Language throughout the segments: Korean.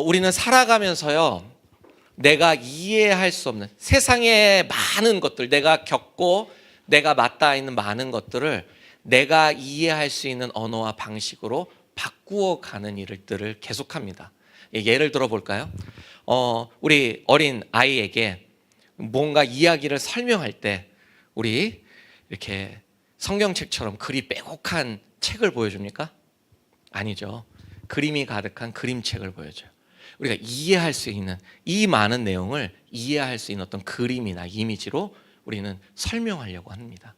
우리는 살아가면서요, 내가 이해할 수 없는 세상의 많은 것들, 내가 겪고 내가 맞닿아 있는 많은 것들을 내가 이해할 수 있는 언어와 방식으로 바꾸어 가는 일들을 계속합니다. 예를 들어 볼까요? 우리 어린 아이에게 뭔가 이야기를 설명할 때 우리 이렇게 성경책처럼 글이 빼곡한 책을 보여줍니까? 아니죠. 그림이 가득한 그림책을 보여줘요. 우리가 이해할 수 있는 이 많은 내용을 이해할 수 있는 어떤 그림이나 이미지로 우리는 설명하려고 합니다.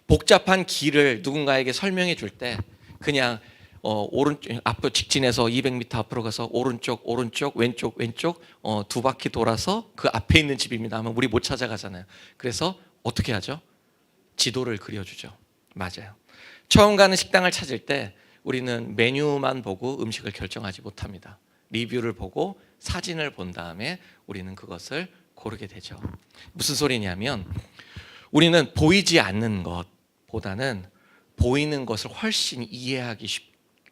복잡한 길을 누군가에게 설명해 줄 때 그냥 오른쪽 앞으로 직진해서 200m 앞으로 가서 오른쪽 왼쪽 두 바퀴 돌아서 그 앞에 있는 집입니다 하면 우리 못 찾아가잖아요. 그래서 어떻게 하죠? 지도를 그려주죠. 맞아요. 처음 가는 식당을 찾을 때 우리는 메뉴만 보고 음식을 결정하지 못합니다. 리뷰를 보고 사진을 본 다음에 우리는 그것을 고르게 되죠. 무슨 소리냐면 우리는 보이지 않는 것보다는 보이는 것을 훨씬 이해하기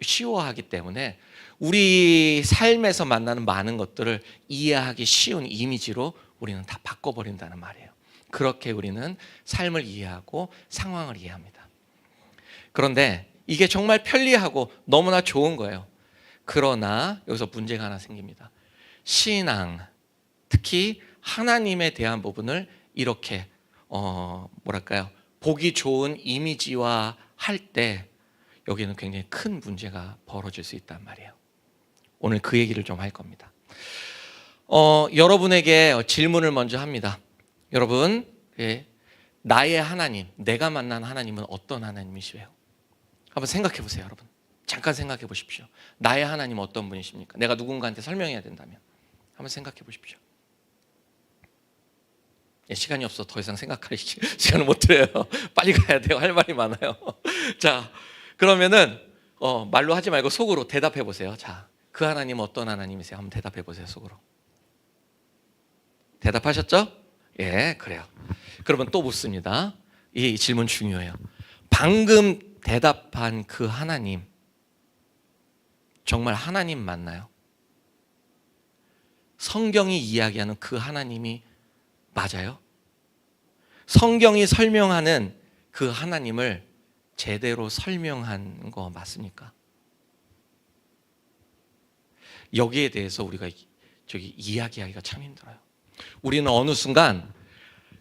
쉬워하기 때문에 우리 삶에서 만나는 많은 것들을 이해하기 쉬운 이미지로 우리는 다 바꿔버린다는 말이에요. 그렇게 우리는 삶을 이해하고 상황을 이해합니다. 그런데 이게 정말 편리하고 너무나 좋은 거예요. 그러나 여기서 문제가 하나 생깁니다. 신앙, 특히 하나님에 대한 부분을 이렇게 보기 좋은 이미지화 할 때 여기는 굉장히 큰 문제가 벌어질 수 있단 말이에요. 오늘 그 얘기를 좀 할 겁니다. 여러분에게 질문을 먼저 합니다. 여러분, 나의 하나님, 내가 만난 하나님은 어떤 하나님이시에요? 한번 생각해 보세요, 여러분. 잠깐 생각해 보십시오. 나의 하나님은 어떤 분이십니까? 내가 누군가한테 설명해야 된다면 한번 생각해 보십시오. 시간이 없어 더 이상 생각할 시간을 못 드려요. 빨리 가야 돼요. 할 말이 많아요. 자, 그러면은 말로 하지 말고 속으로 대답해 보세요. 자, 그 하나님은 어떤 하나님이세요? 한번 대답해 보세요. 속으로. 대답하셨죠? 예, 그래요. 그러면 또 묻습니다. 이 질문 중요해요. 방금 대답한 그 하나님 정말 하나님 맞나요? 성경이 이야기하는 그 하나님이 맞아요? 성경이 설명하는 그 하나님을 제대로 설명한 거 맞습니까? 여기에 대해서 우리가 이야기하기가 참 힘들어요. 우리는 어느 순간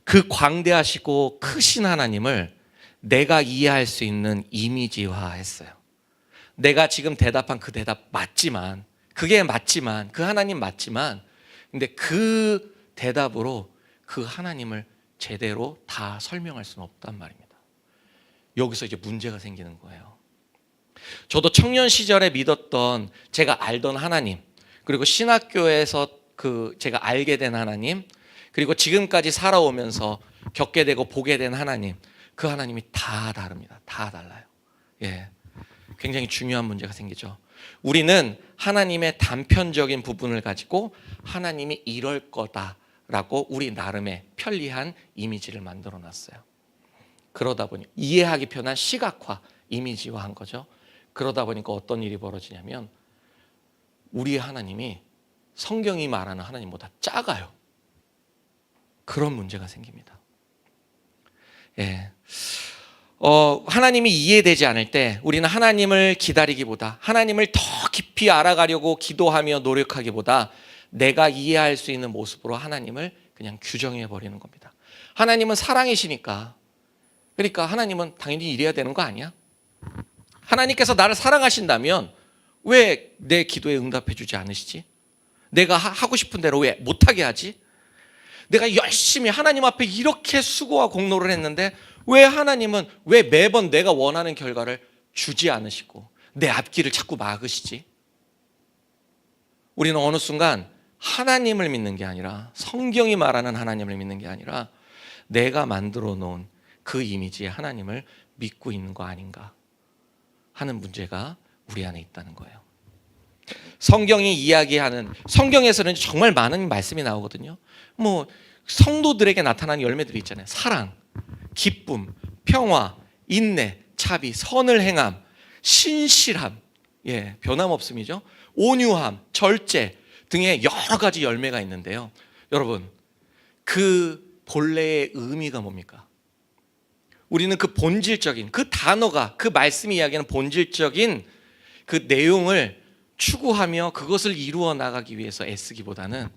그 광대하시고 크신 하나님을 내가 이해할 수 있는 이미지화했어요. 내가 지금 대답한 그 대답 맞지만, 그게 맞지만, 그 하나님 맞지만, 근데 그 대답으로 그 하나님을 제대로 다 설명할 수는 없단 말입니다. 여기서 이제 문제가 생기는 거예요. 저도 청년 시절에 믿었던 제가 알던 하나님, 그리고 신학교에서 제가 알게 된 하나님, 그리고 지금까지 살아오면서 겪게 되고 보게 된 하나님, 그 하나님이 다 다릅니다. 다 달라요. 예, 굉장히 중요한 문제가 생기죠. 우리는 하나님의 단편적인 부분을 가지고 하나님이 이럴 거다라고 우리 나름의 편리한 이미지를 만들어 놨어요. 그러다 보니 이해하기 편한 시각화, 이미지화한 거죠. 그러다 보니까 어떤 일이 벌어지냐면 우리 하나님이 성경이 말하는 하나님보다 작아요. 그런 문제가 생깁니다. 예. 하나님이 이해되지 않을 때 우리는 하나님을 기다리기보다 하나님을 더 깊이 알아가려고 기도하며 노력하기보다 내가 이해할 수 있는 모습으로 하나님을 그냥 규정해 버리는 겁니다. 하나님은 사랑이시니까, 그러니까 하나님은 당연히 이래야 되는 거 아니야? 하나님께서 나를 사랑하신다면 왜 내 기도에 응답해 주지 않으시지? 내가 하고 싶은 대로 왜 못하게 하지? 내가 열심히 하나님 앞에 이렇게 수고와 공로를 했는데 왜 하나님은 왜 매번 내가 원하는 결과를 주지 않으시고 내 앞길을 자꾸 막으시지? 우리는 어느 순간 하나님을 믿는 게 아니라, 성경이 말하는 하나님을 믿는 게 아니라 내가 만들어 놓은 그 이미지의 하나님을 믿고 있는 거 아닌가 하는 문제가 우리 안에 있다는 거예요. 성경이 이야기하는, 성경에서는 정말 많은 말씀이 나오거든요. 성도들에게 나타나는 열매들이 있잖아요. 사랑, 기쁨, 평화, 인내, 자비, 선을 행함, 신실함, 변함없음이죠. 온유함, 절제 등의 여러 가지 열매가 있는데요. 여러분, 그 본래의 의미가 뭡니까? 우리는 그 본질적인, 그 단어가, 그 말씀이 이야기하는 본질적인 그 내용을 추구하며 그것을 이루어 나가기 위해서 애쓰기보다는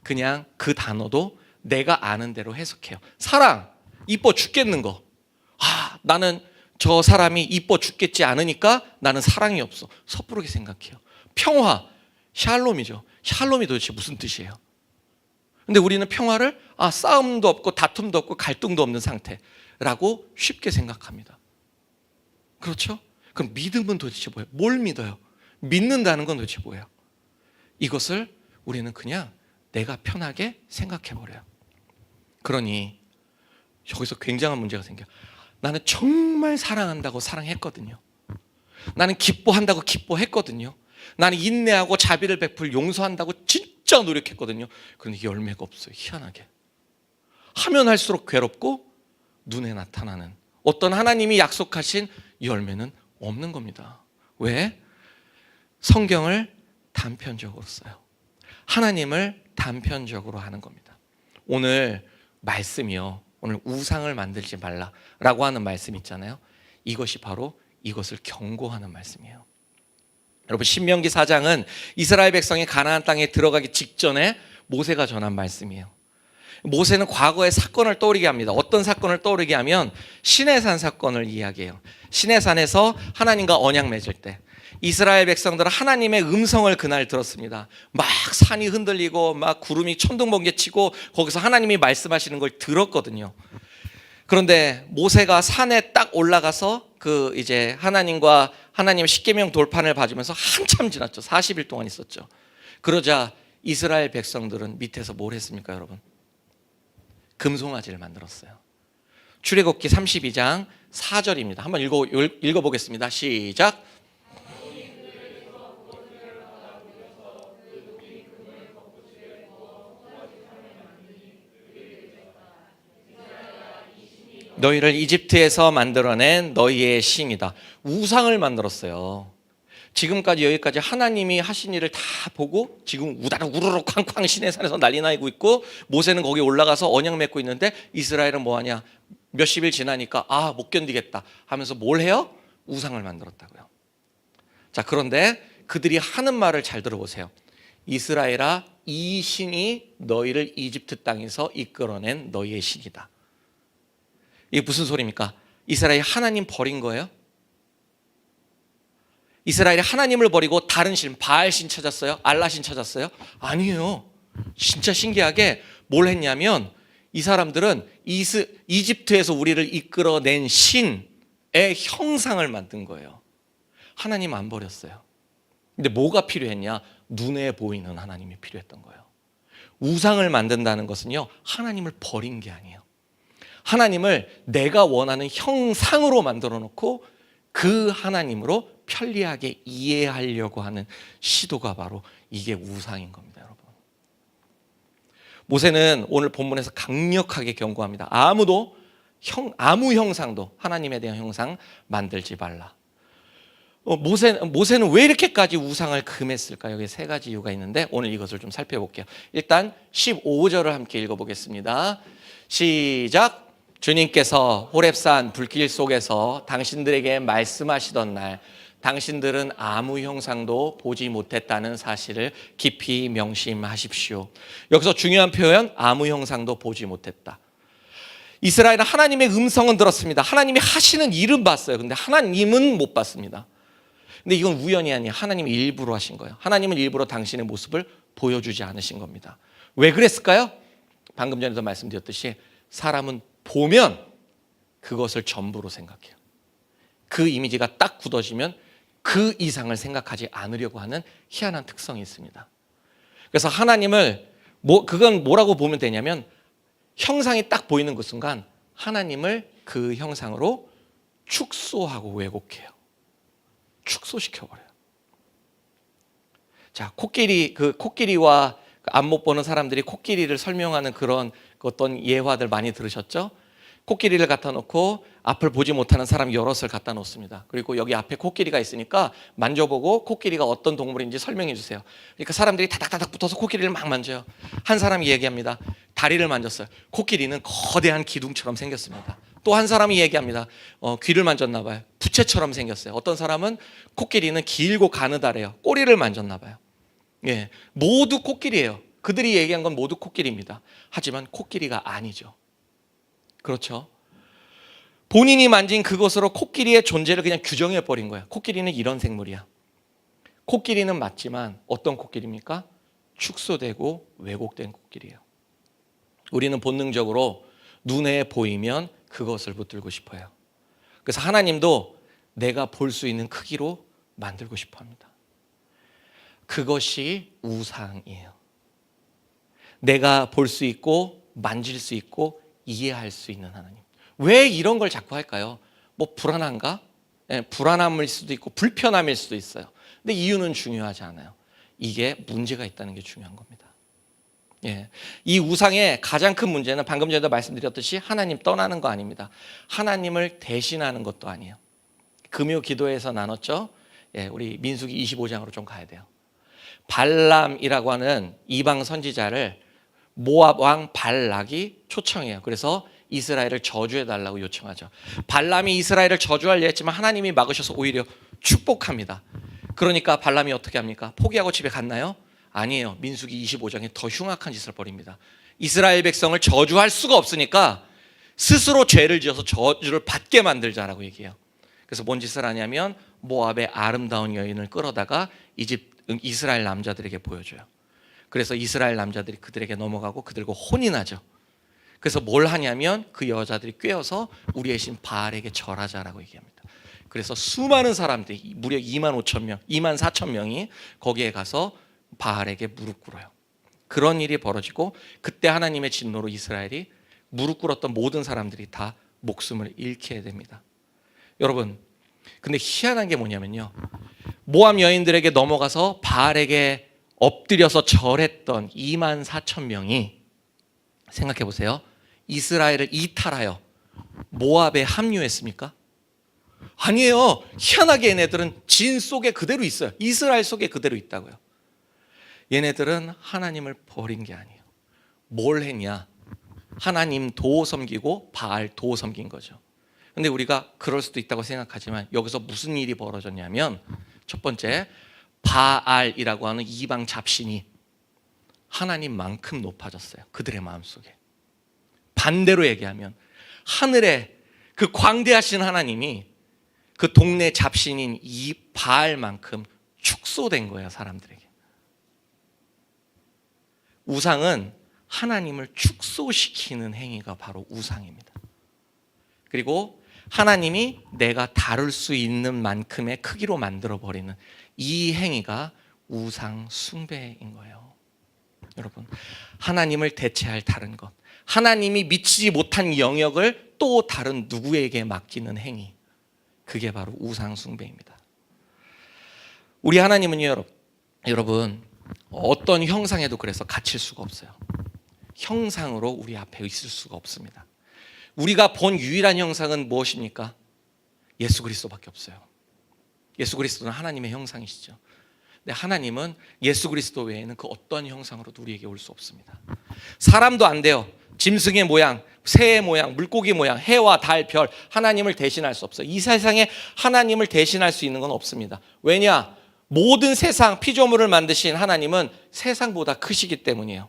그냥 그 단어도 내가 아는 대로 해석해요. 사랑, 이뻐 죽겠는 거. 나는 저 사람이 이뻐 죽겠지 않으니까 나는 사랑이 없어. 섣부르게 생각해요. 평화, 샬롬이죠. 샬롬이 도대체 무슨 뜻이에요? 근데 우리는 평화를 싸움도 없고 다툼도 없고 갈등도 없는 상태라고 쉽게 생각합니다. 그렇죠? 그럼 믿음은 도대체 뭐예요? 뭘 믿어요? 믿는다는 건 도대체 뭐예요? 이것을 우리는 그냥 내가 편하게 생각해버려요. 그러니 여기서 굉장한 문제가 생겨요. 나는 정말 사랑한다고 사랑했거든요. 나는 기뻐한다고 기뻐했거든요. 나는 인내하고 자비를 베풀 용서한다고 진짜 노력했거든요. 그런데 열매가 없어요. 희한하게. 하면 할수록 괴롭고 눈에 나타나는 어떤 하나님이 약속하신 열매는 없는 겁니다. 왜? 성경을 단편적으로 써요. 하나님을 단편적으로 하는 겁니다. 오늘 말씀이요, 오늘 우상을 만들지 말라라고 하는 말씀 있잖아요. 이것이 바로 이것을 경고하는 말씀이에요. 여러분, 신명기 4장은 이스라엘 백성이 가나안 땅에 들어가기 직전에 모세가 전한 말씀이에요. 모세는 과거의 사건을 떠오르게 합니다. 어떤 사건을 떠오르게 하면 시내산 사건을 이야기해요. 시내산에서 하나님과 언약 맺을 때 이스라엘 백성들은 하나님의 음성을 그날 들었습니다. 막 산이 흔들리고 막 구름이 천둥번개 치고 거기서 하나님이 말씀하시는 걸 들었거든요. 그런데 모세가 산에 딱 올라가서 그 이제 하나님 십계명 돌판을 봐주면서 한참 지났죠. 40일 동안 있었죠. 그러자 이스라엘 백성들은 밑에서 뭘 했습니까, 여러분? 금송아지를 만들었어요. 출애굽기 32장 4절입니다. 한번 읽어보겠습니다. 시작. 너희를 이집트에서 만들어낸 너희의 신이다. 우상을 만들었어요. 지금까지 여기까지 하나님이 하신 일을 다 보고 지금 우다르 우르르 쾅쾅 시내산에서 난리 나고 있고 모세는 거기 올라가서 언약 맺고 있는데 이스라엘은 뭐하냐? 몇십일 지나니까 못 견디겠다 하면서 뭘 해요? 우상을 만들었다고요. 자, 그런데 그들이 하는 말을 잘 들어보세요. 이스라엘아, 이 신이 너희를 이집트 땅에서 이끌어낸 너희의 신이다. 이게 무슨 소리입니까? 이스라엘이 하나님 버린 거예요? 이스라엘이 하나님을 버리고 다른 신, 바알신 찾았어요? 알라신 찾았어요? 아니에요. 진짜 신기하게 뭘 했냐면 이 사람들은 이집트에서 우리를 이끌어낸 신의 형상을 만든 거예요. 하나님 안 버렸어요. 근데 뭐가 필요했냐? 눈에 보이는 하나님이 필요했던 거예요. 우상을 만든다는 것은요, 하나님을 버린 게 아니에요. 하나님을 내가 원하는 형상으로 만들어 놓고 그 하나님으로 편리하게 이해하려고 하는 시도가 바로 이게 우상인 겁니다, 여러분. 모세는 오늘 본문에서 강력하게 경고합니다. 아무 형상도 하나님에 대한 형상 만들지 말라. 모세는 왜 이렇게까지 우상을 금했을까? 여기 세 가지 이유가 있는데 오늘 이것을 좀 살펴볼게요. 일단 15절을 함께 읽어보겠습니다. 시작. 주님께서 호렙산 불길 속에서 당신들에게 말씀하시던 날 당신들은 아무 형상도 보지 못했다는 사실을 깊이 명심하십시오. 여기서 중요한 표현, 아무 형상도 보지 못했다. 이스라엘은 하나님의 음성은 들었습니다. 하나님이 하시는 일은 봤어요. 근데 하나님은 못 봤습니다. 근데 이건 우연이 아니에요. 하나님이 일부러 하신 거예요. 하나님은 일부러 당신의 모습을 보여주지 않으신 겁니다. 왜 그랬을까요? 방금 전에도 말씀드렸듯이 사람은 보면 그것을 전부로 생각해요. 그 이미지가 딱 굳어지면 그 이상을 생각하지 않으려고 하는 희한한 특성이 있습니다. 그래서 하나님을 그건 뭐라고 보면 되냐면 형상이 딱 보이는 그 순간 하나님을 그 형상으로 축소하고 왜곡해요. 축소시켜버려요. 자, 코끼리와 안 못 보는 사람들이 코끼리를 설명하는 그런 어떤 예화들 많이 들으셨죠? 코끼리를 갖다 놓고 앞을 보지 못하는 사람 여럿을 갖다 놓습니다. 그리고 여기 앞에 코끼리가 있으니까 만져보고 코끼리가 어떤 동물인지 설명해 주세요. 그러니까 사람들이 다닥다닥 붙어서 코끼리를 막 만져요. 한 사람이 얘기합니다. 다리를 만졌어요. 코끼리는 거대한 기둥처럼 생겼습니다. 또 한 사람이 얘기합니다. 귀를 만졌나 봐요. 부채처럼 생겼어요. 어떤 사람은 코끼리는 길고 가느다래요. 꼬리를 만졌나 봐요. 예, 모두 코끼리예요. 그들이 얘기한 건 모두 코끼리입니다. 하지만 코끼리가 아니죠. 그렇죠? 본인이 만진 그것으로 코끼리의 존재를 그냥 규정해 버린 거예요. 코끼리는 이런 생물이야. 코끼리는 맞지만 어떤 코끼리입니까? 축소되고 왜곡된 코끼리예요. 우리는 본능적으로 눈에 보이면 그것을 붙들고 싶어요. 그래서 하나님도 내가 볼 수 있는 크기로 만들고 싶어 합니다. 그것이 우상이에요. 내가 볼 수 있고 만질 수 있고 이해할 수 있는 하나님. 왜 이런 걸 자꾸 할까요? 뭐 불안한가? 불안함일 수도 있고 불편함일 수도 있어요. 근데 이유는 중요하지 않아요. 이게 문제가 있다는 게 중요한 겁니다. 예. 이 우상의 가장 큰 문제는 방금 전에도 말씀드렸듯이 하나님 떠나는 거 아닙니다. 하나님을 대신하는 것도 아니에요. 금요 기도에서 나눴죠. 예, 우리 민수기 25장으로 좀 가야 돼요. 발람이라고 하는 이방 선지자를 모압 왕 발락이 초청해요. 그래서 이스라엘을 저주해달라고 요청하죠. 발람이 이스라엘을 저주하려 했지만 하나님이 막으셔서 오히려 축복합니다. 그러니까 발람이 어떻게 합니까? 포기하고 집에 갔나요? 아니에요. 민수기 25장에 더 흉악한 짓을 벌입니다. 이스라엘 백성을 저주할 수가 없으니까 스스로 죄를 지어서 저주를 받게 만들자라고 얘기해요. 그래서 뭔 짓을 하냐면 모압의 아름다운 여인을 끌어다가 이스라엘 남자들에게 보여줘요. 그래서 이스라엘 남자들이 그들에게 넘어가고 그들과 혼이 나죠. 그래서 뭘 하냐면 그 여자들이 꿰어서 우리의 신 바알에게 절하자라고 얘기합니다. 그래서 수많은 사람들이 무려 2만 5천 명, 2만 4천 명이 거기에 가서 바알에게 무릎 꿇어요. 그런 일이 벌어지고 그때 하나님의 진노로 이스라엘이 무릎 꿇었던 모든 사람들이 다 목숨을 잃게 됩니다. 여러분, 근데 희한한 게 뭐냐면요. 모압 여인들에게 넘어가서 바알에게 엎드려서 절했던 2만 4천 명이 생각해 보세요. 이스라엘을 이탈하여 모압에 합류했습니까? 아니에요. 희한하게 얘네들은 진 속에 그대로 있어요. 이스라엘 속에 그대로 있다고요. 얘네들은 하나님을 버린 게 아니에요. 뭘 했냐? 하나님 도 섬기고 바알 도 섬긴 거죠. 근데 우리가 그럴 수도 있다고 생각하지만 여기서 무슨 일이 벌어졌냐면 첫 번째, 바알이라고 하는 이방 잡신이 하나님만큼 높아졌어요. 그들의 마음속에. 반대로 얘기하면 하늘에 그 광대하신 하나님이 그 동네 잡신인 이 바알만큼 축소된 거예요. 사람들에게. 우상은 하나님을 축소시키는 행위가 바로 우상입니다. 그리고 하나님이 내가 다룰 수 있는 만큼의 크기로 만들어버리는 이 행위가 우상 숭배인 거예요. 여러분, 하나님을 대체할 다른 것, 하나님이 미치지 못한 영역을 또 다른 누구에게 맡기는 행위, 그게 바로 우상 숭배입니다. 우리 하나님은요, 여러분 어떤 형상에도 그래서 갇힐 수가 없어요. 형상으로 우리 앞에 있을 수가 없습니다. 우리가 본 유일한 형상은 무엇입니까? 예수 그리스도밖에 없어요. 예수 그리스도는 하나님의 형상이시죠. 근데 하나님은 예수 그리스도 외에는 그 어떤 형상으로도 우리에게 올 수 없습니다. 사람도 안 돼요. 짐승의 모양, 새의 모양, 물고기 모양, 해와 달, 별, 하나님을 대신할 수 없어요. 이 세상에 하나님을 대신할 수 있는 건 없습니다. 왜냐? 모든 세상 피조물을 만드신 하나님은 세상보다 크시기 때문이에요.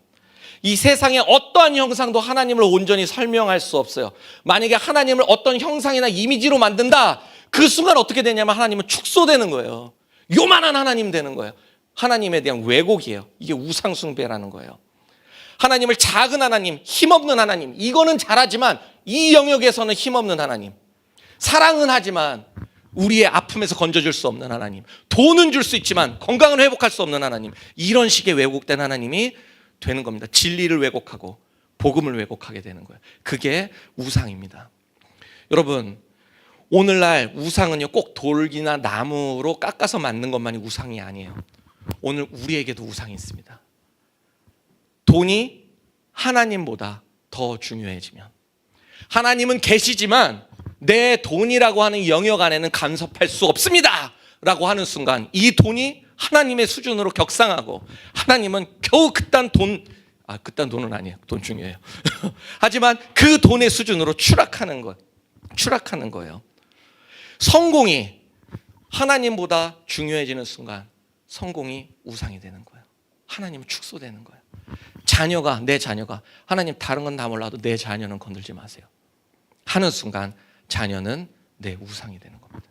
이 세상의 어떠한 형상도 하나님을 온전히 설명할 수 없어요. 만약에 하나님을 어떤 형상이나 이미지로 만든다, 그 순간 어떻게 되냐면 하나님은 축소되는 거예요. 요만한 하나님 되는 거예요. 하나님에 대한 왜곡이에요. 이게 우상 숭배라는 거예요. 하나님을 작은 하나님, 힘없는 하나님, 이거는 잘하지만 이 영역에서는 힘없는 하나님. 사랑은 하지만 우리의 아픔에서 건져줄 수 없는 하나님. 돈은 줄 수 있지만 건강을 회복할 수 없는 하나님. 이런 식의 왜곡된 하나님이 되는 겁니다. 진리를 왜곡하고 복음을 왜곡하게 되는 거예요. 그게 우상입니다. 여러분, 오늘날 우상은요, 꼭 돌기나 나무로 깎아서 만든 것만이 우상이 아니에요. 오늘 우리에게도 우상이 있습니다. 돈이 하나님보다 더 중요해지면, 하나님은 계시지만 내 돈이라고 하는 영역 안에는 간섭할 수 없습니다 라고 하는 순간 이 돈이 하나님의 수준으로 격상하고 하나님은 겨우 그딴 돈은 아니에요. 돈 중요해요. 하지만 그 돈의 수준으로 추락하는 거예요. 성공이 하나님보다 중요해지는 순간 성공이 우상이 되는 거예요. 하나님은 축소되는 거예요. 내 자녀가 하나님 다른 건 다 몰라도 내 자녀는 건들지 마세요 하는 순간 자녀는 내 우상이 되는 겁니다.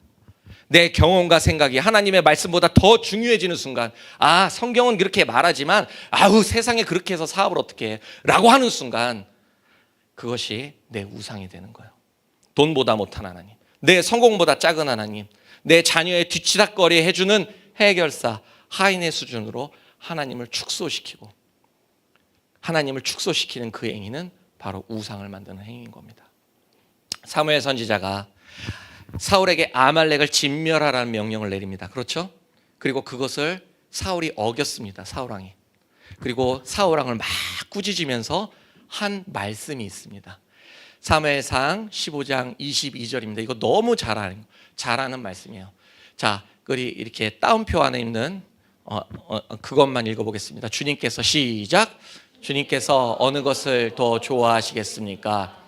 내 경험과 생각이 하나님의 말씀보다 더 중요해지는 순간 성경은 그렇게 말하지만 세상에 그렇게 해서 사업을 어떻게 해 라고 하는 순간 그것이 내 우상이 되는 거예요. 돈보다 못한 하나님, 내 성공보다 작은 하나님, 내 자녀의 뒤치다꺼리 해주는 해결사 하인의 수준으로 하나님을 축소시키는 그 행위는 바로 우상을 만드는 행위인 겁니다. 사무엘 선지자가 사울에게 아말렉을 진멸하라는 명령을 내립니다. 그렇죠? 그리고 그것을 사울이 어겼습니다. 사울왕이. 그리고 사울왕을 막 꾸짖으면서 한 말씀이 있습니다. 사무엘상 15장 22절입니다. 이거 너무 잘하는 말씀이에요. 자, 이렇게 따옴표 안에 있는 그것만 읽어보겠습니다. 주님께서 시작. 주님께서 어느 것을 더 좋아하시겠습니까?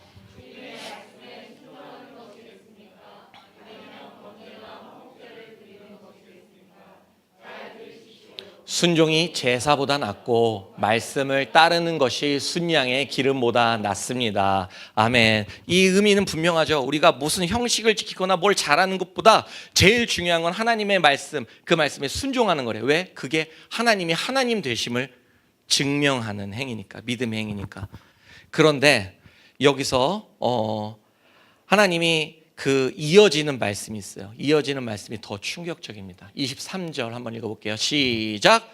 순종이 제사보다 낫고 말씀을 따르는 것이 순양의 기름보다 낫습니다. 아멘. 이 의미는 분명하죠. 우리가 무슨 형식을 지키거나 뭘 잘하는 것보다 제일 중요한 건 하나님의 말씀, 그 말씀에 순종하는 거래요. 왜? 그게 하나님이 하나님 되심을 증명하는 행위니까, 믿음의 행위니까. 그런데 여기서 하나님이 이어지는 말씀이 있어요. 이어지는 말씀이 더 충격적입니다. 23절 한번 읽어볼게요. 시작.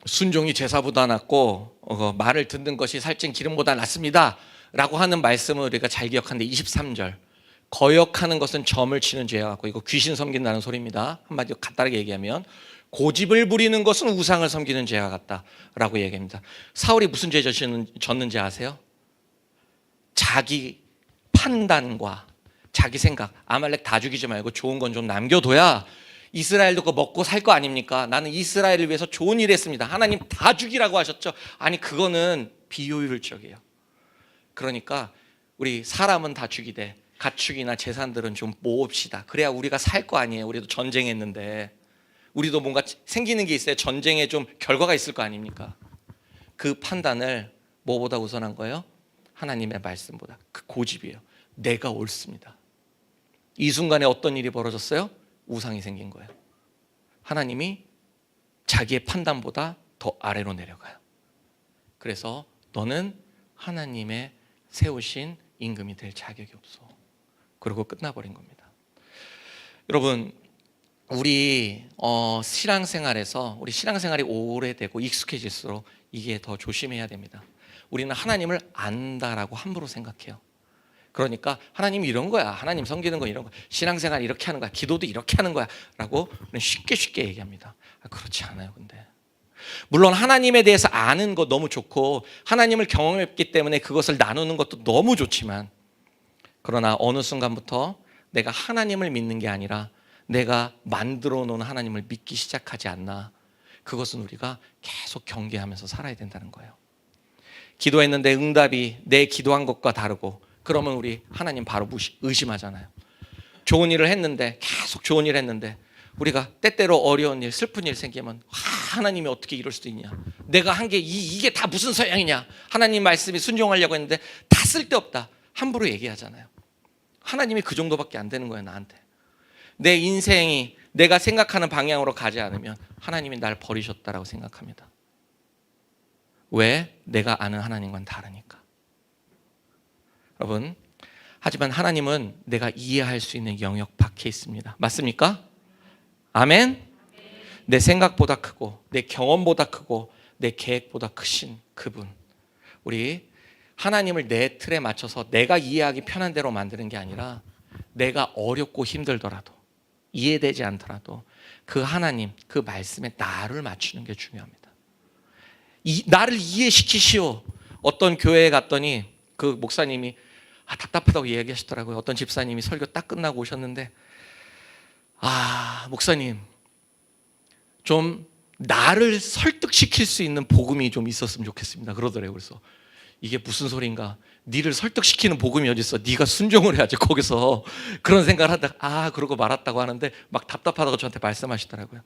순종이 제사보다 낫고 말을 듣는 것이 살찐 기름보다 낫습니다 라고 하는 말씀을 우리가 잘 기억하는데 23절 거역하는 것은 점을 치는 죄와 같고, 이거 귀신 섬긴다는 소리입니다. 한마디로 간단하게 얘기하면 고집을 부리는 것은 우상을 섬기는 죄와 같다라고 얘기합니다. 사울이 무슨 죄 졌는지 아세요? 자기 판단과 자기 생각, 아말렉 다 죽이지 말고 좋은 건 좀 남겨둬야 이스라엘도 그거 먹고 살 거 아닙니까? 나는 이스라엘을 위해서 좋은 일 했습니다. 하나님 다 죽이라고 하셨죠? 아니, 그거는 비효율적이에요. 그러니까 우리 사람은 다 죽이되 가축이나 재산들은 좀 모읍시다. 그래야 우리가 살 거 아니에요. 우리도 전쟁했는데 우리도 뭔가 생기는 게 있어야 전쟁에 좀 결과가 있을 거 아닙니까? 그 판단을 뭐보다 우선한 거예요? 하나님의 말씀보다. 그 고집이에요. 내가 옳습니다. 이 순간에 어떤 일이 벌어졌어요? 우상이 생긴 거예요. 하나님이 자기의 판단보다 더 아래로 내려가요. 그래서 너는 하나님의 세우신 임금이 될 자격이 없어. 그리고 끝나버린 겁니다. 여러분, 우리 신앙생활이 오래되고 익숙해질수록 이게 더 조심해야 됩니다. 우리는 하나님을 안다라고 함부로 생각해요. 그러니까 하나님이 이런 거야, 하나님 섬기는 거 이런 거야, 신앙생활 이렇게 하는 거야, 기도도 이렇게 하는 거야 라고 쉽게 얘기합니다. 그렇지 않아요. 근데 물론 하나님에 대해서 아는 거 너무 좋고 하나님을 경험했기 때문에 그것을 나누는 것도 너무 좋지만, 그러나 어느 순간부터 내가 하나님을 믿는 게 아니라 내가 만들어 놓은 하나님을 믿기 시작하지 않나, 그것은 우리가 계속 경계하면서 살아야 된다는 거예요. 기도했는데 응답이 내 기도한 것과 다르고 그러면 우리 하나님 바로 의심하잖아요. 좋은 일을 했는데, 계속 좋은 일을 했는데 우리가 때때로 어려운 일, 슬픈 일 생기면 하나님이 어떻게 이럴 수도 있냐, 내가 한 게 이게 다 무슨 소용이냐, 하나님 말씀이 순종하려고 했는데 다 쓸데없다, 함부로 얘기하잖아요. 하나님이 그 정도밖에 안 되는 거예요. 나한테 내 인생이 내가 생각하는 방향으로 가지 않으면 하나님이 날 버리셨다라고 생각합니다. 왜? 내가 아는 하나님과는 다르니까. 여러분, 하지만 하나님은 내가 이해할 수 있는 영역 밖에 있습니다. 맞습니까? 아멘? 내 생각보다 크고 내 경험보다 크고 내 계획보다 크신 그분, 우리 하나님을 내 틀에 맞춰서 내가 이해하기 편한 대로 만드는 게 아니라 내가 어렵고 힘들더라도 이해되지 않더라도 그 하나님, 그 말씀에 나를 맞추는 게 중요합니다. 나를 이해시키시오. 어떤 교회에 갔더니 그 목사님이 답답하다고 이야기하시더라고요. 어떤 집사님이 설교 딱 끝나고 오셨는데 목사님 좀 나를 설득시킬 수 있는 복음이 좀 있었으면 좋겠습니다 그러더래요. 그래서 이게 무슨 소린가? 니를 설득시키는 복음이 어디 있어? 네가 순종을 해야지. 거기서 그런 생각을 하다가 그러고 말았다고 하는데 막 답답하다고 저한테 말씀하시더라고요.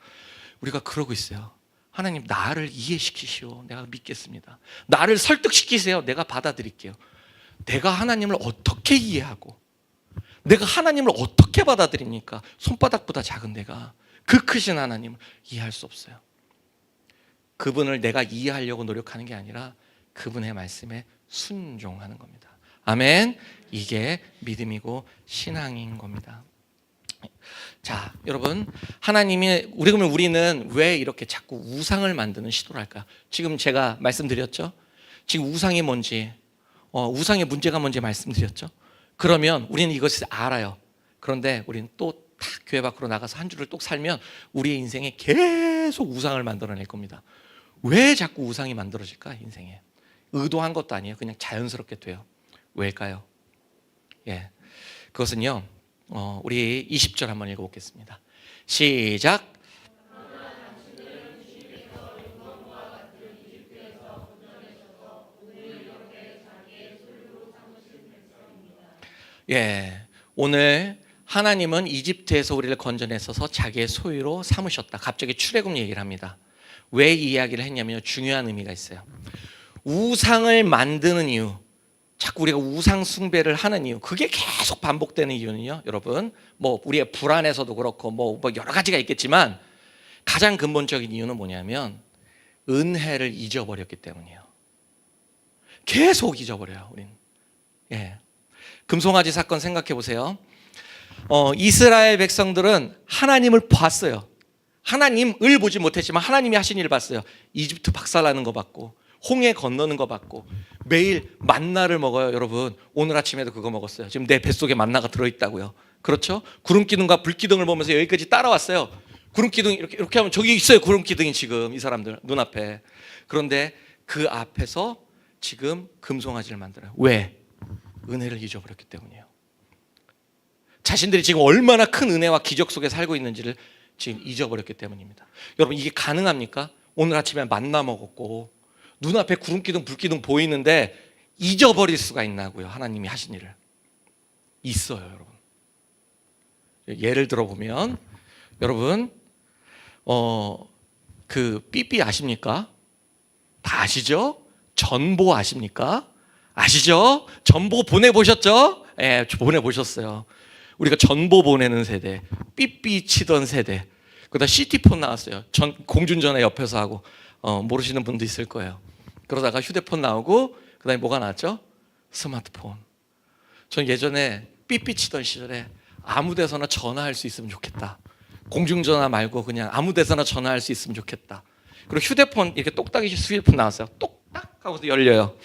우리가 그러고 있어요. 하나님 나를 이해시키시오. 내가 믿겠습니다. 나를 설득시키세요. 내가 받아들일게요. 내가 하나님을 어떻게 이해하고 내가 하나님을 어떻게 받아들입니까? 손바닥보다 작은 내가 그 크신 하나님을 이해할 수 없어요. 그분을 내가 이해하려고 노력하는 게 아니라 그분의 말씀에 순종하는 겁니다. 아멘. 이게 믿음이고 신앙인 겁니다. 자, 여러분, 하나님이 그러면 우리는 왜 이렇게 자꾸 우상을 만드는 시도를 할까? 지금 제가 말씀드렸죠. 지금 우상이 뭔지, 우상의 문제가 뭔지 말씀드렸죠. 그러면 우리는 이것을 알아요. 그런데 우리는 또 교회 밖으로 나가서 한 주를 또 살면 우리의 인생에 계속 우상을 만들어낼 겁니다. 왜 자꾸 우상이 만들어질까? 인생에 의도한 것도 아니에요. 그냥 자연스럽게 돼요. 왜일까요? 그것은요, 우리 20절 한번 읽어보겠습니다. 시작. 오늘 하나님은 이집트에서 우리를 건져내셔서 자기의 소유로 삼으셨다. 갑자기 출애굽 얘기를 합니다. 왜 이 이야기를 했냐면 중요한 의미가 있어요. 우상을 만드는 이유, 자꾸 우리가 우상 숭배를 하는 이유, 그게 계속 반복되는 이유는요, 여러분, 우리의 불안에서도 그렇고 여러 가지가 있겠지만 가장 근본적인 이유는 뭐냐면 은혜를 잊어버렸기 때문이에요. 계속 잊어버려요, 우린. 금송아지 사건 생각해 보세요. 이스라엘 백성들은 하나님을 봤어요. 하나님을 보지 못했지만 하나님이 하신 일을 봤어요. 이집트 박살나는 거 봤고 홍해 건너는 거 봤고 매일 만나를 먹어요. 여러분, 오늘 아침에도 그거 먹었어요. 지금 내 뱃속에 만나가 들어있다고요. 그렇죠? 구름기둥과 불기둥을 보면서 여기까지 따라왔어요. 구름기둥 이렇게 하면 저기 있어요. 구름기둥이 지금 이 사람들 눈앞에. 그런데 그 앞에서 지금 금송아지를 만들어요. 왜? 은혜를 잊어버렸기 때문이에요. 자신들이 지금 얼마나 큰 은혜와 기적 속에 살고 있는지를 지금 잊어버렸기 때문입니다. 여러분, 이게 가능합니까? 오늘 아침에 만나 먹었고 눈앞에 구름기둥 불기둥 보이는데 잊어버릴 수가 있나고요? 하나님이 하신 일을. 있어요, 여러분. 예를 들어보면 여러분 그 삐삐 아십니까? 다 아시죠? 전보 아십니까? 아시죠? 전보 보내보셨죠? 보내보셨어요. 우리가 전보 보내는 세대, 삐삐 치던 세대, 그다음 시티폰 나왔어요. 공중전화 옆에서 하고 모르시는 분도 있을 거예요. 그러다가 휴대폰 나오고 그다음에 뭐가 나왔죠? 스마트폰. 전 예전에 삐삐 치던 시절에 아무 데서나 전화할 수 있으면 좋겠다. 공중전화 말고 그냥 아무 데서나 전화할 수 있으면 좋겠다. 그리고 휴대폰 이렇게 똑딱이 휴대폰 나왔어요. 똑딱 하고서 열려요.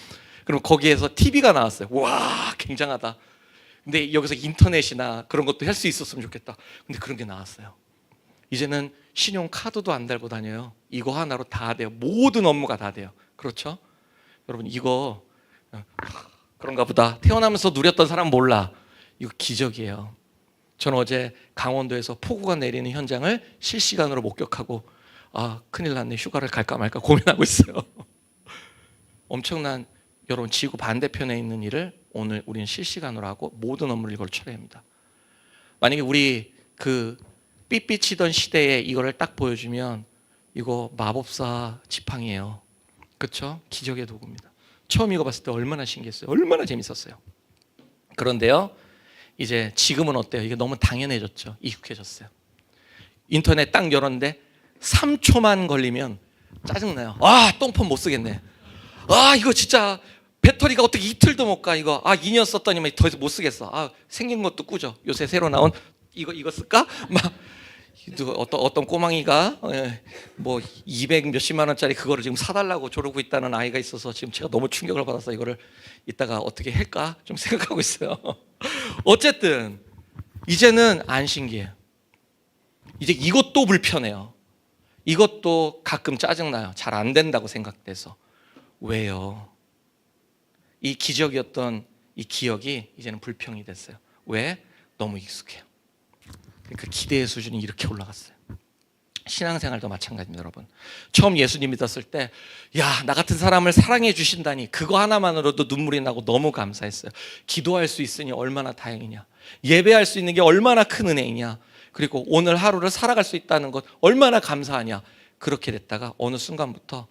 그럼 거기에서 TV가 나왔어요. 와, 굉장하다. 근데 여기서 인터넷이나 그런 것도 할 수 있었으면 좋겠다. 근데 그런 게 나왔어요. 이제는 신용카드도 안 달고 다녀요. 이거 하나로 다 돼요. 모든 업무가 다 돼요. 그렇죠? 여러분, 이거 그런가 보다. 태어나면서 누렸던 사람 몰라. 이거 기적이에요. 저는 어제 강원도에서 폭우가 내리는 현장을 실시간으로 목격하고 큰일 났네. 휴가를 갈까 말까 고민하고 있어요. 엄청난, 여러분, 지구 반대편에 있는 일을 오늘 우리는 실시간으로 하고 모든 업무를 이걸 처리합니다. 만약에 우리 그 삐삐 치던 시대에 이거를 딱 보여주면 이거 마법사 지팡이에요. 그렇죠? 기적의 도구입니다. 처음 이거 봤을 때 얼마나 신기했어요. 얼마나 재밌었어요. 그런데요, 이제 지금은 어때요? 이게 너무 당연해졌죠. 익숙해졌어요. 인터넷 딱 열었는데 3초만 걸리면 짜증나요. 똥폰 못 쓰겠네. 이거 진짜 배터리가 어떻게 이틀도 못 가. 이거 2년 썼더니만 더 이상 못 쓰겠어. 생긴 것도 꾸죠. 요새 새로 나온 이거 쓸까? 막 어떤 꼬망이가 뭐 200 몇십만 원짜리 그거를 지금 사달라고 저러고 있다는 아이가 있어서 지금 제가 너무 충격을 받아서 이거를 이따가 어떻게 할까 좀 생각하고 있어요. 어쨌든 이제는 안 신기해요. 이제 이것도 불편해요. 이것도 가끔 짜증나요. 잘 안 된다고 생각돼서. 왜요? 이 기적이었던 이 기억이 이제는 불평이 됐어요. 왜? 너무 익숙해요. 그러니까 기대의 수준이 이렇게 올라갔어요. 신앙생활도 마찬가지입니다, 여러분. 처음 예수님 믿었을 때, 야, 나 같은 사람을 사랑해 주신다니 그거 하나만으로도 눈물이 나고 너무 감사했어요. 기도할 수 있으니 얼마나 다행이냐. 예배할 수 있는 게 얼마나 큰 은혜이냐. 그리고 오늘 하루를 살아갈 수 있다는 것 얼마나 감사하냐. 그렇게 됐다가 어느 순간부터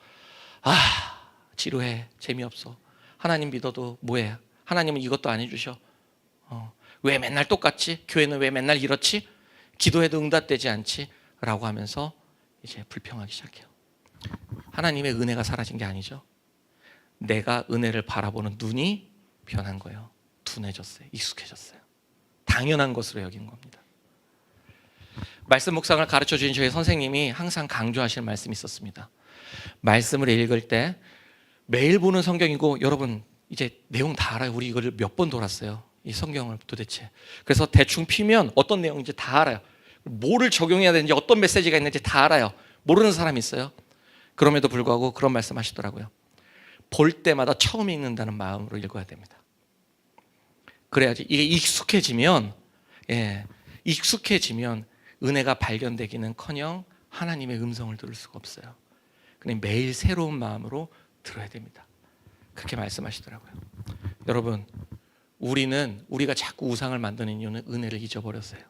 지루해, 재미없어. 하나님 믿어도 뭐해? 하나님은 이것도 안 해주셔. 왜 맨날 똑같지? 교회는 왜 맨날 이렇지? 기도해도 응답되지 않지? 라고 하면서 이제 불평하기 시작해요. 하나님의 은혜가 사라진 게 아니죠. 내가 은혜를 바라보는 눈이 변한 거예요. 둔해졌어요. 익숙해졌어요. 당연한 것으로 여긴 겁니다. 말씀 묵상을 가르쳐 주신 저희 선생님이 항상 강조하실 말씀이 있었습니다. 말씀을 읽을 때 매일 보는 성경이고, 여러분 이제 내용 다 알아요. 우리 이거를 몇 번 돌았어요, 이 성경을 도대체. 그래서 대충 피면 어떤 내용인지 다 알아요. 뭐를 적용해야 되는지, 어떤 메시지가 있는지 다 알아요. 모르는 사람이 있어요. 그럼에도 불구하고 그런 말씀 하시더라고요. 볼 때마다 처음 읽는다는 마음으로 읽어야 됩니다. 그래야지 이게 익숙해지면 은혜가 발견되기는커녕 하나님의 음성을 들을 수가 없어요. 그냥 매일 새로운 마음으로 들어야 됩니다. 그렇게 말씀하시더라고요. 여러분, 우리가 자꾸 우상을 만드는 이유는 은혜를 잊어버렸어요.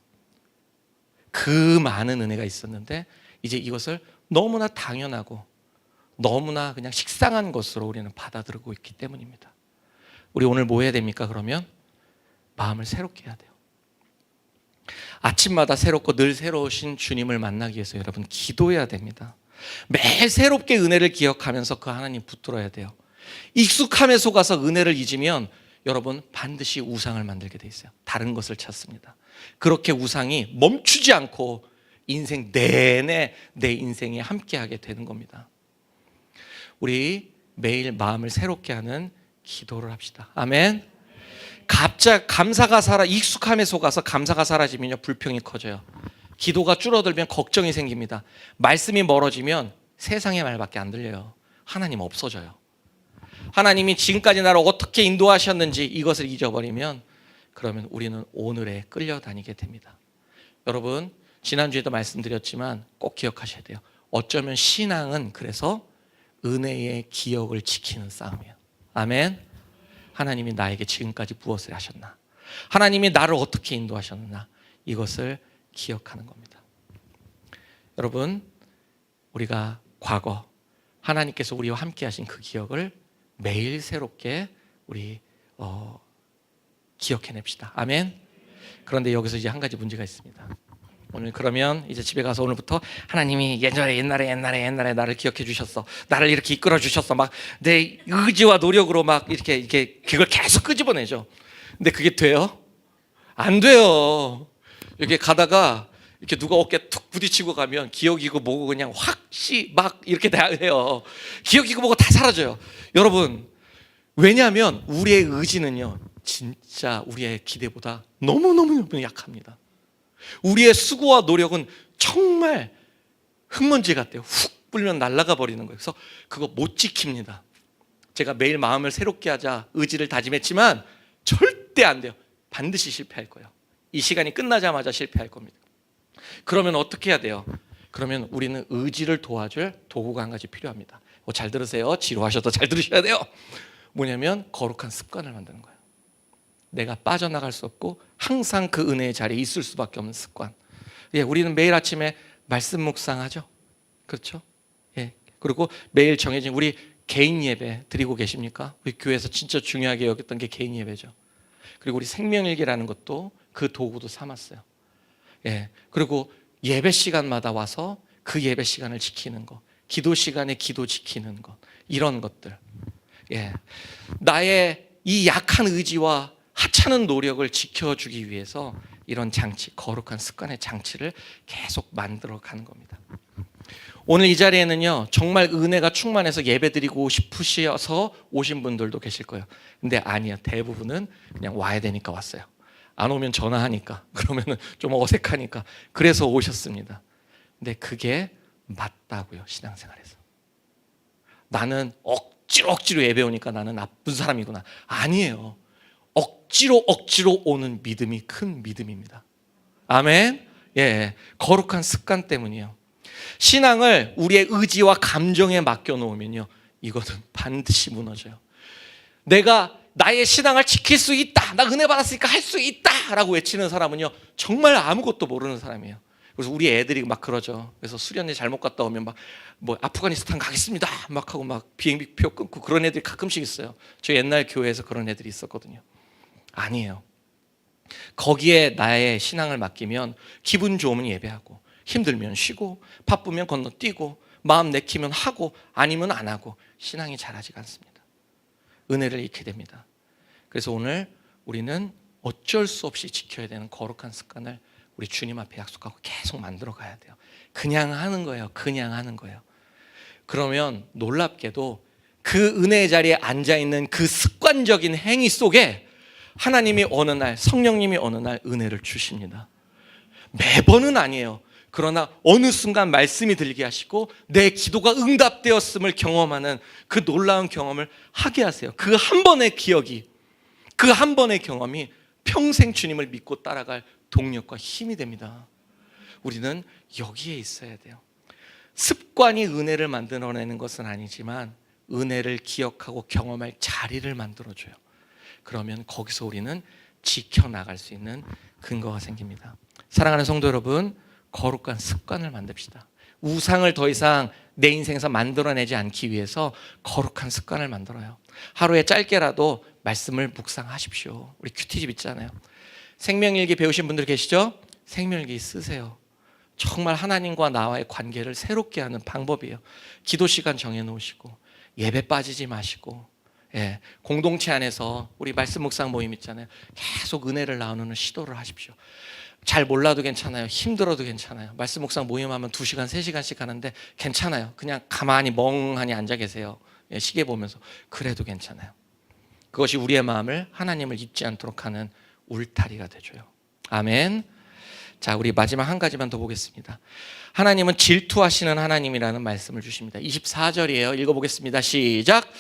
그 많은 은혜가 있었는데 이제 이것을 너무나 당연하고 너무나 그냥 식상한 것으로 우리는 받아들이고 있기 때문입니다. 우리 오늘 뭐 해야 됩니까? 그러면 마음을 새롭게 해야 돼요. 아침마다 새롭고 늘 새로우신 주님을 만나기 위해서 여러분 기도해야 됩니다. 매일 새롭게 은혜를 기억하면서 그 하나님 붙들어야 돼요. 익숙함에 속아서 은혜를 잊으면 여러분 반드시 우상을 만들게 돼 있어요. 다른 것을 찾습니다. 그렇게 우상이 멈추지 않고 인생 내내 내 인생에 함께하게 되는 겁니다. 우리 매일 마음을 새롭게 하는 기도를 합시다. 아멘. 익숙함에 속아서 감사가 사라지면요, 불평이 커져요. 기도가 줄어들면 걱정이 생깁니다. 말씀이 멀어지면 세상의 말밖에 안 들려요. 하나님 없어져요. 하나님이 지금까지 나를 어떻게 인도하셨는지 이것을 잊어버리면 그러면 우리는 오늘에 끌려다니게 됩니다. 여러분, 지난주에도 말씀드렸지만 꼭 기억하셔야 돼요. 어쩌면 신앙은 그래서 은혜의 기억을 지키는 싸움이에요. 아멘. 하나님이 나에게 지금까지 무엇을 하셨나, 하나님이 나를 어떻게 인도하셨나, 이것을 기억하는 겁니다. 여러분, 우리가 과거 하나님께서 우리와 함께 하신 그 기억을 매일 새롭게 우리 기억해냅시다. 아멘. 그런데 여기서 이제 한 가지 문제가 있습니다. 오늘 그러면 이제 집에 가서 오늘부터 하나님이 옛날에 나를 기억해 주셨어, 나를 이렇게 이끌어 주셨어, 막 내 의지와 노력으로 막 이렇게 그걸 계속 끄집어내죠. 근데 그게 돼요? 안 돼요. 이렇게 가다가 이렇게 누가 어깨에 툭 부딪히고 가면 기억이고 뭐고 그냥 확시 막 이렇게 돼요. 기억이고 뭐고 다 사라져요. 여러분, 왜냐하면 우리의 의지는요 진짜 우리의 기대보다 너무너무 약합니다. 우리의 수고와 노력은 정말 흙먼지 같아요. 훅 불면 날아가 버리는 거예요. 그래서 그거 못 지킵니다. 제가 매일 마음을 새롭게 하자 의지를 다짐했지만 절대 안 돼요. 반드시 실패할 거예요. 이 시간이 끝나자마자 실패할 겁니다. 그러면 어떻게 해야 돼요? 그러면 우리는 의지를 도와줄 도구가 한 가지 필요합니다. 잘 들으세요. 지루하셔도 잘 들으셔야 돼요. 뭐냐면 거룩한 습관을 만드는 거예요. 내가 빠져나갈 수 없고 항상 그 은혜의 자리에 있을 수밖에 없는 습관. 우리는 매일 아침에 말씀 묵상하죠. 그렇죠? 그리고 매일 정해진 우리 개인 예배 드리고 계십니까? 우리 교회에서 진짜 중요하게 여겼던 게 개인 예배죠. 그리고 우리 생명일기라는 것도 그 도구도 삼았어요. 그리고 예배 시간마다 와서 그 예배 시간을 지키는 것, 기도 시간에 기도 지키는 것, 이런 것들. 나의 이 약한 의지와 하찮은 노력을 지켜주기 위해서 이런 장치, 거룩한 습관의 장치를 계속 만들어 가는 겁니다. 오늘 이 자리에는요, 정말 은혜가 충만해서 예배드리고 싶으셔서 오신 분들도 계실 거예요. 근데 아니야, 대부분은 그냥 와야 되니까 왔어요. 안 오면 전화하니까, 그러면은 좀 어색하니까, 그래서 오셨습니다. 근데 그게 맞다고요, 신앙생활에서. 나는 억지로 예배 오니까 나는 나쁜 사람이구나. 아니에요. 억지로 오는 믿음이 큰 믿음입니다. 아멘. 예, 거룩한 습관 때문이에요. 신앙을 우리의 의지와 감정에 맡겨 놓으면요, 이거는 반드시 무너져요. 내가 나의 신앙을 지킬 수 있다, 나 은혜 받았으니까 할 수 있다 라고 외치는 사람은요, 정말 아무것도 모르는 사람이에요. 그래서 우리 애들이 막 그러죠. 그래서 수련회 잘못 갔다 오면 막 뭐 아프가니스탄 가겠습니다 막 하고 막 비행기표 끊고 그런 애들이 가끔씩 있어요. 저 옛날 교회에서 그런 애들이 있었거든요. 아니에요. 거기에 나의 신앙을 맡기면 기분 좋으면 예배하고, 힘들면 쉬고, 바쁘면 건너뛰고, 마음 내키면 하고, 아니면 안 하고, 신앙이 자라지가 않습니다. 은혜를 잃게 됩니다. 그래서 오늘 우리는 어쩔 수 없이 지켜야 되는 거룩한 습관을 우리 주님 앞에 약속하고 계속 만들어 가야 돼요. 그냥 하는 거예요. 그냥 하는 거예요. 그러면 놀랍게도 그 은혜의 자리에 앉아있는 그 습관적인 행위 속에 하나님이 어느 날, 성령님이 어느 날 은혜를 주십니다. 매번은 아니에요. 그러나 어느 순간 말씀이 들리게 하시고 내 기도가 응답되었음을 경험하는 그 놀라운 경험을 하게 하세요. 그 한 번의 기억이, 그 한 번의 경험이 평생 주님을 믿고 따라갈 동력과 힘이 됩니다. 우리는 여기에 있어야 돼요. 습관이 은혜를 만들어내는 것은 아니지만 은혜를 기억하고 경험할 자리를 만들어줘요. 그러면 거기서 우리는 지켜나갈 수 있는 근거가 생깁니다. 사랑하는 성도 여러분, 거룩한 습관을 만듭시다. 우상을 더 이상 내 인생에서 만들어내지 않기 위해서 거룩한 습관을 만들어요. 하루에 짧게라도 말씀을 묵상하십시오. 우리 큐티집 있잖아요. 생명일기 배우신 분들 계시죠? 생명일기 쓰세요. 정말 하나님과 나와의 관계를 새롭게 하는 방법이에요. 기도 시간 정해놓으시고 예배 빠지지 마시고, 예, 공동체 안에서 우리 말씀 묵상 모임 있잖아요. 계속 은혜를 나누는 시도를 하십시오. 잘 몰라도 괜찮아요. 힘들어도 괜찮아요. 말씀 묵상 모임하면 2시간, 3시간씩 하는데 괜찮아요. 그냥 가만히 멍하니 앉아 계세요. 예, 시계 보면서. 그래도 괜찮아요. 그것이 우리의 마음을 하나님을 잊지 않도록 하는 울타리가 되줘요. 아멘. 자, 우리 마지막 한 가지만 더 보겠습니다. 하나님은 질투하시는 하나님이라는 말씀을 주십니다. 24절이에요. 읽어보겠습니다. 시작.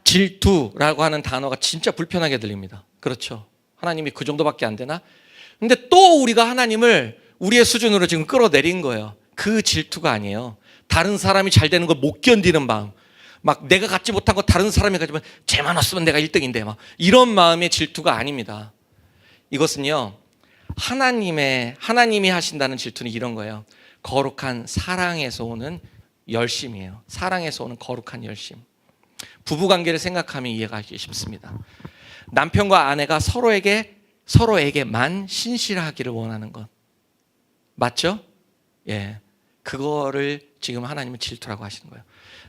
질투라고 하는 단어가 진짜 불편하게 들립니다. 그렇죠? 하나님이 그 정도밖에 안 되나? 근데 또 우리가 하나님을 우리의 수준으로 지금 끌어내린 거예요. 그 질투가 아니에요. 다른 사람이 잘 되는 걸 못 견디는 마음, 막 내가 갖지 못한 거 다른 사람이 가지면 쟤만 왔으면 내가 1등인데 막 이런 마음의 질투가 아닙니다. 이것은요, 하나님이 하신다는 질투는 이런 거예요. 거룩한 사랑에서 오는 열심이에요. 사랑에서 오는 거룩한 열심. 부부관계를 생각하면 이해가기 쉽습니다. 남편과 아내가 서로에게만 신실하기를 원하는 것 맞죠? 예, 그거를 지금 하나님은 질투라고 하시는 거예요.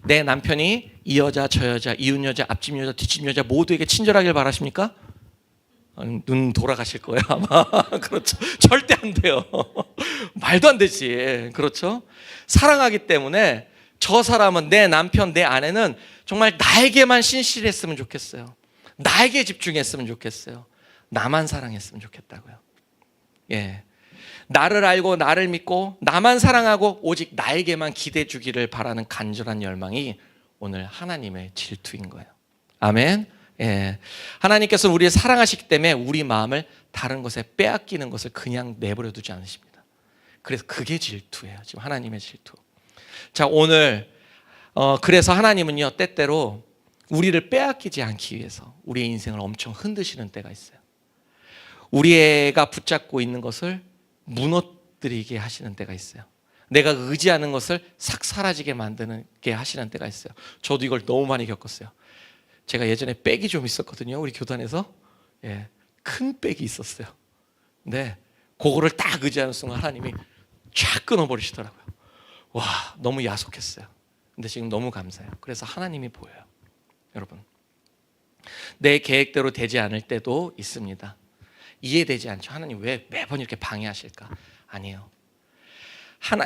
내 남편이 이 여자 저 여자 이웃 여자 앞집 여자 뒷집 여자 모두에게 친절하길 바라십니까? 눈 돌아가실 거예요 아마. 그렇죠. 절대 안 돼요. 말도 안 되지. 그렇죠. 사랑하기 때문에 저 사람은, 내 남편 내 아내는 정말 나에게만 신실했으면 좋겠어요. 나에게 집중했으면 좋겠어요. 나만 사랑했으면 좋겠다고요. 예, 나를 알고 나를 믿고 나만 사랑하고 오직 나에게만 기대해 주기를 바라는 간절한 열망이 오늘 하나님의 질투인 거예요. 아멘. 예, 하나님께서는 우리를 사랑하시기 때문에 우리 마음을 다른 것에 빼앗기는 것을 그냥 내버려 두지 않으십니다. 그래서 그게 질투예요. 지금 하나님의 질투. 자, 오늘 그래서 하나님은요, 때때로 우리를 빼앗기지 않기 위해서 우리의 인생을 엄청 흔드시는 때가 있어요. 우리 애가 붙잡고 있는 것을 무너뜨리게 하시는 때가 있어요. 내가 의지하는 것을 싹 사라지게 만드게 하시는 때가 있어요. 저도 이걸 너무 많이 겪었어요. 제가 예전에 백이 좀 있었거든요. 우리 교단에서. 예, 큰 백이 있었어요. 근데 그거를 딱 의지하는 순간 하나님이 쫙 끊어버리시더라고요. 와, 너무 야속했어요. 근데 지금 너무 감사해요. 그래서 하나님이 보여요. 여러분, 내 계획대로 되지 않을 때도 있습니다. 이해되지 않죠. 하나님 왜 매번 이렇게 방해하실까? 아니에요.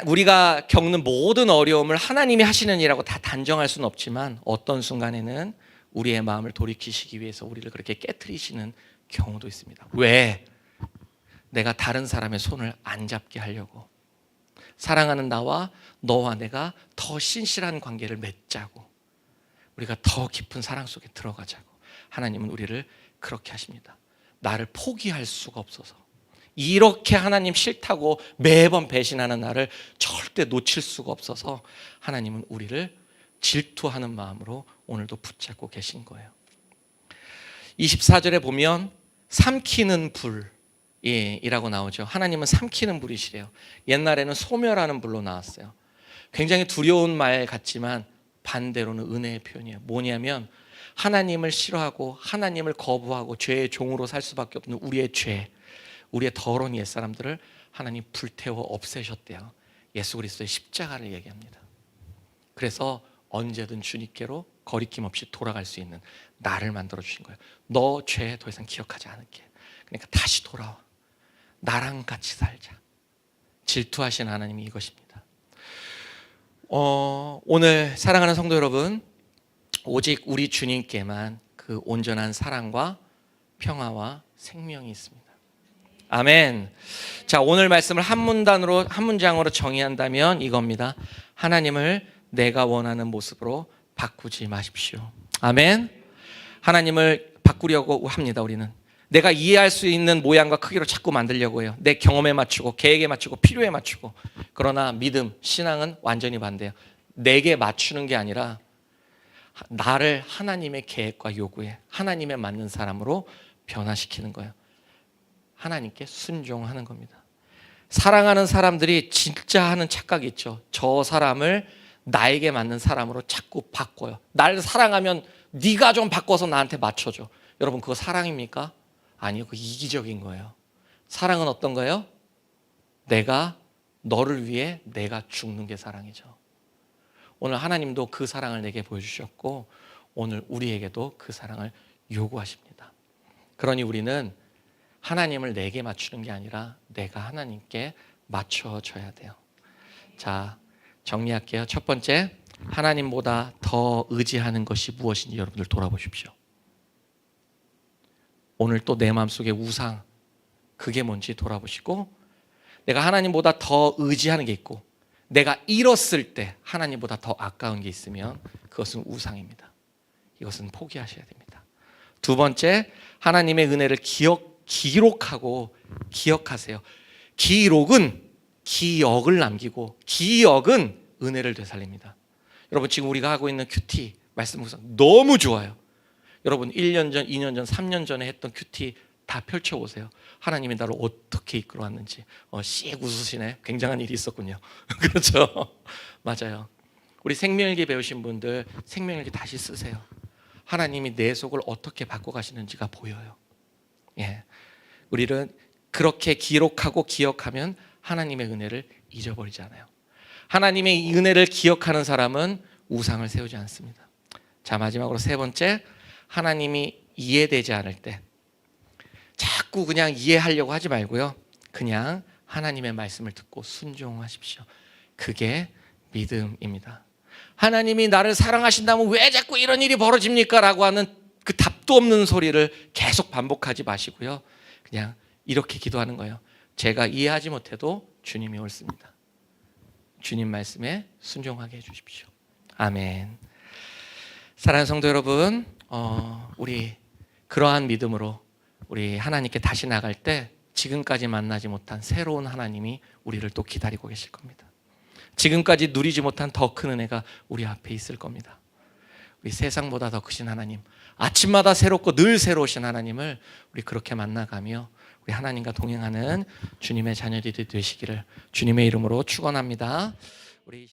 우리가 겪는 모든 어려움을 하나님이 하시는 일이라고 다 단정할 수는 없지만 어떤 순간에는 우리의 마음을 돌이키시기 위해서 우리를 그렇게 깨트리시는 경우도 있습니다. 왜? 내가 다른 사람의 손을 안 잡게 하려고. 사랑하는 나와 너와 내가 더 신실한 관계를 맺자고, 우리가 더 깊은 사랑 속에 들어가자고 하나님은 우리를 그렇게 하십니다. 나를 포기할 수가 없어서, 이렇게 하나님 싫다고 매번 배신하는 나를 절대 놓칠 수가 없어서 하나님은 우리를 질투하는 마음으로 오늘도 붙잡고 계신 거예요. 24절에 보면 삼키는 불이라고 나오죠. 하나님은 삼키는 불이시래요. 옛날에는 소멸하는 불로 나왔어요. 굉장히 두려운 말 같지만 반대로는 은혜의 표현이에요. 뭐냐면 하나님을 싫어하고 하나님을 거부하고 죄의 종으로 살 수밖에 없는 우리의 죄, 우리의 더러운 옛사람들을 하나님 불태워 없애셨대요. 예수 그리스도의 십자가를 얘기합니다. 그래서 언제든 주님께로 거리낌 없이 돌아갈 수 있는 나를 만들어 주신 거예요. 너 죄 더 이상 기억하지 않을게. 그러니까 다시 돌아와. 나랑 같이 살자. 질투하신 하나님이 이것입니다. 오늘 사랑하는 성도 여러분, 오직 우리 주님께만 그 온전한 사랑과 평화와 생명이 있습니다. 아멘. 자, 오늘 말씀을 한 문장으로 정의한다면 이겁니다. 하나님을 내가 원하는 모습으로 바꾸지 마십시오. 아멘. 하나님을 바꾸려고 합니다. 우리는 내가 이해할 수 있는 모양과 크기로 자꾸 만들려고 해요. 내 경험에 맞추고 계획에 맞추고 필요에 맞추고. 그러나 믿음, 신앙은 완전히 반대예요. 내게 맞추는 게 아니라 나를 하나님의 계획과 요구에, 하나님에 맞는 사람으로 변화시키는 거예요. 하나님께 순종하는 겁니다. 사랑하는 사람들이 진짜 하는 착각이 있죠. 저 사람을 나에게 맞는 사람으로 자꾸 바꿔요. 날 사랑하면 네가 좀 바꿔서 나한테 맞춰줘. 여러분, 그거 사랑입니까? 아니요, 그거 이기적인 거예요. 사랑은 어떤 거예요? 내가 너를 위해 내가 죽는 게 사랑이죠. 오늘 하나님도 그 사랑을 내게 보여주셨고 오늘 우리에게도 그 사랑을 요구하십니다. 그러니 우리는 하나님을 내게 맞추는 게 아니라 내가 하나님께 맞춰줘야 돼요. 자, 정리할게요. 첫 번째, 하나님보다 더 의지하는 것이 무엇인지 여러분들 돌아보십시오. 오늘 또 내 마음속에 우상, 그게 뭔지 돌아보시고, 내가 하나님보다 더 의지하는 게 있고 내가 잃었을 때 하나님보다 더 아까운 게 있으면 그것은 우상입니다. 이것은 포기하셔야 됩니다. 두 번째, 하나님의 은혜를 기록하고 기억하세요. 기록은 기억을 남기고 기억은 은혜를 되살립니다. 여러분, 지금 우리가 하고 있는 큐티 말씀 묵상 너무 좋아요. 여러분 1년 전, 2년 전, 3년 전에 했던 큐티 다 펼쳐보세요. 하나님이 나를 어떻게 이끌어왔는지. 씩 웃으시네. 굉장한 일이 있었군요. 그렇죠? 맞아요. 우리 생명일기 배우신 분들 생명일기 다시 쓰세요. 하나님이 내 속을 어떻게 바꿔가시는지가 보여요. 예, 우리는 그렇게 기록하고 기억하면 하나님의 은혜를 잊어버리지 않아요. 하나님의 은혜를 기억하는 사람은 우상을 세우지 않습니다. 자, 마지막으로 세 번째, 하나님이 이해되지 않을 때 자꾸 그냥 이해하려고 하지 말고요, 그냥 하나님의 말씀을 듣고 순종하십시오. 그게 믿음입니다. 하나님이 나를 사랑하신다면 왜 자꾸 이런 일이 벌어집니까? 라고 하는 그 답도 없는 소리를 계속 반복하지 마시고요, 그냥 이렇게 기도하는 거예요. 제가 이해하지 못해도 주님이 옳습니다. 주님 말씀에 순종하게 해주십시오. 아멘. 사랑하는 성도 여러분, 우리 그러한 믿음으로 우리 하나님께 다시 나갈 때 지금까지 만나지 못한 새로운 하나님이 우리를 또 기다리고 계실 겁니다. 지금까지 누리지 못한 더 큰 은혜가 우리 앞에 있을 겁니다. 우리 세상보다 더 크신 하나님, 아침마다 새롭고 늘 새로우신 하나님을 우리 그렇게 만나가며 우리 하나님과 동행하는 주님의 자녀들이 되시기를 주님의 이름으로 축원합니다. 우리